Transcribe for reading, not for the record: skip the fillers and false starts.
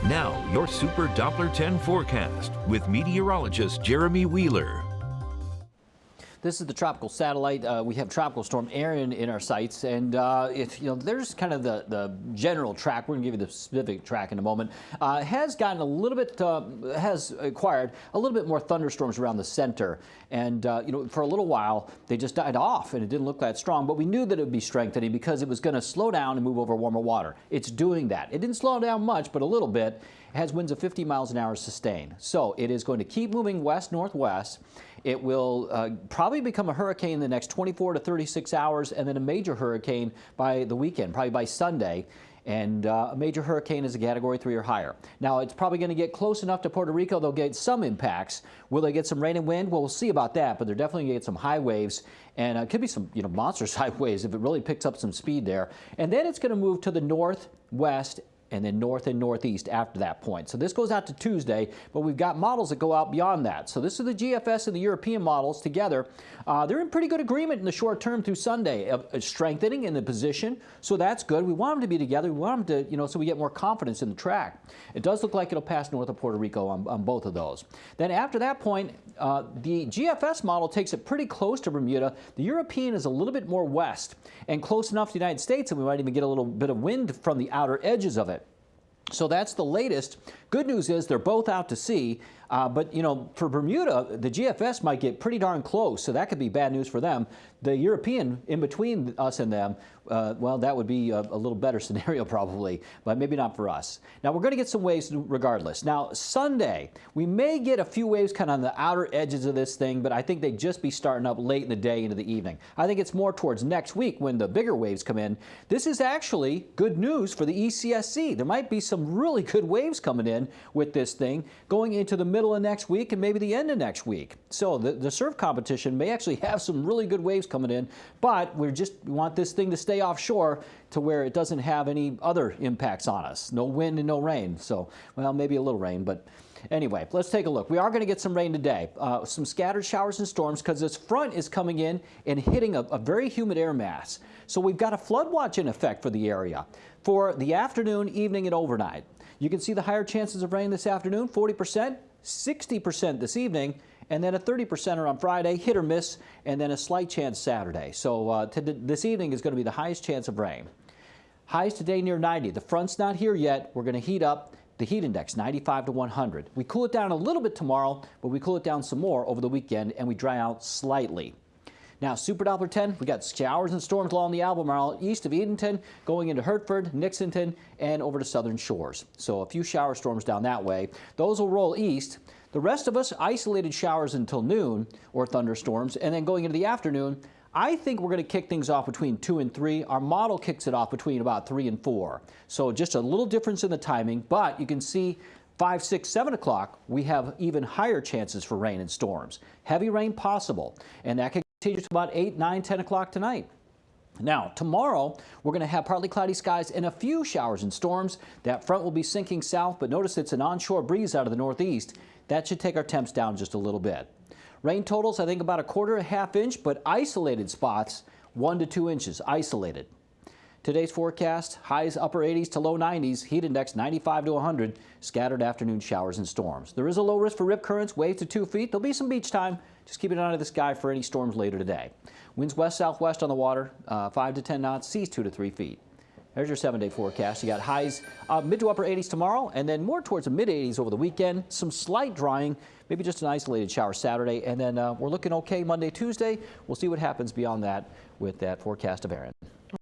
Now, your Super Doppler 10 forecast with meteorologist Jeremy Wheeler. This is the tropical satellite. We have Tropical Storm Erin in our sights, and if there's kind of the general track. We're going to give you the specific track in a moment. Has gotten a little bit, has acquired a little bit more thunderstorms around the center, and for a little while they just died off, and it didn't look that strong. But we knew that it would be strengthening because it was going to slow down and move over warmer water. It's doing that. It didn't slow down much, but a little bit. It has winds of 50 miles an hour sustained. So it is going to keep moving west-northwest. It will probably become a hurricane in the next 24 to 36 hours, and then a major hurricane by the weekend, probably by Sunday. And a major hurricane is a Category 3 or higher. Now, it's probably going to get close enough to Puerto Rico. They'll get some impacts. Will they get some rain and wind? Well, we'll see about that, but they're definitely going to get some high waves. And it could be some monstrous high waves if it really picks up some speed there. And then it's going to move to the northwest and then north and northeast after that point. So this goes out to Tuesday, but we've got models that go out beyond that. So this is the GFS and the European models together. They're in pretty good agreement in the short term through Sunday, strengthening in the position. So that's good. We want them to be together. We want them to, so we get more confidence in the track. It does look like it'll pass north of Puerto Rico on both of those. Then after that point, the GFS model takes it pretty close to Bermuda. The European is a little bit more west and close enough to the United States that we might even get a little bit of wind from the outer edges of it. So that's the latest. Good news is they're both out to sea, but for Bermuda, the GFS might get pretty darn close, so that could be bad news for them. The European, in between us and them, well, that would be a little better scenario probably, but maybe not for us. Now, we're going to get some waves regardless. Now, Sunday, we may get a few waves kind of on the outer edges of this thing, but I think they'd just be starting up late in the day into the evening. I think it's more towards next week when the bigger waves come in. This is actually good news for the ECSC. There might be some really good waves coming in with this thing going into the middle of next week and maybe the end of next week. So the surf competition may actually have some really good waves coming in, but we want this thing to stay offshore to where it doesn't have any other impacts on us. No wind and no rain. So, well, maybe a little rain, but anyway, let's take a look. We are going to get some rain today, some scattered showers and storms because this front is coming in and hitting a very humid air mass. So we've got a flood watch in effect for the area for the afternoon, evening, and overnight. You can see the higher chances of rain this afternoon, 40%, 60% this evening, and then a 30%er on Friday, hit or miss, and then a slight chance Saturday. So this evening is going to be the highest chance of rain. Highs today near 90. The front's not here yet. We're going to heat up. The heat index, 95 to 100. We cool it down a little bit tomorrow, but we cool it down some more over the weekend, and we dry out slightly. Now, Super Doppler 10, we got showers and storms along the Albemarle, east of Edenton, going into Hertford, Nixonton, and over to southern shores. So a few shower storms down that way. Those will roll east. The rest of us, isolated showers until noon, or thunderstorms, and then going into the afternoon, I think we're going to kick things off between 2 and 3. Our model kicks it off between about 3 and 4. So just a little difference in the timing, but you can see 5, 6, 7 o'clock, we have even higher chances for rain and storms. Heavy rain possible, and that can continue to about 8, 9, 10 o'clock tonight. Now, tomorrow, we're going to have partly cloudy skies and a few showers and storms. That front will be sinking south, but notice it's an onshore breeze out of the northeast. That should take our temps down just a little bit. Rain totals, I think about a quarter to half inch, but isolated spots, 1 to 2 inches, isolated. Today's forecast, highs upper 80s to low 90s, heat index 95 to 100, scattered afternoon showers and storms. There is a low risk for rip currents, waves to 2 feet. There'll be some beach time. Just keep an eye on the sky for any storms later today. Winds west-southwest on the water, 5 to 10 knots, seas 2 to 3 feet. There's your 7-day forecast. You got highs mid to upper 80s tomorrow, and then more towards the mid-80s over the weekend. Some slight drying, maybe just an isolated shower Saturday, and then we're looking okay Monday, Tuesday. We'll see what happens beyond that with that forecast of Erin.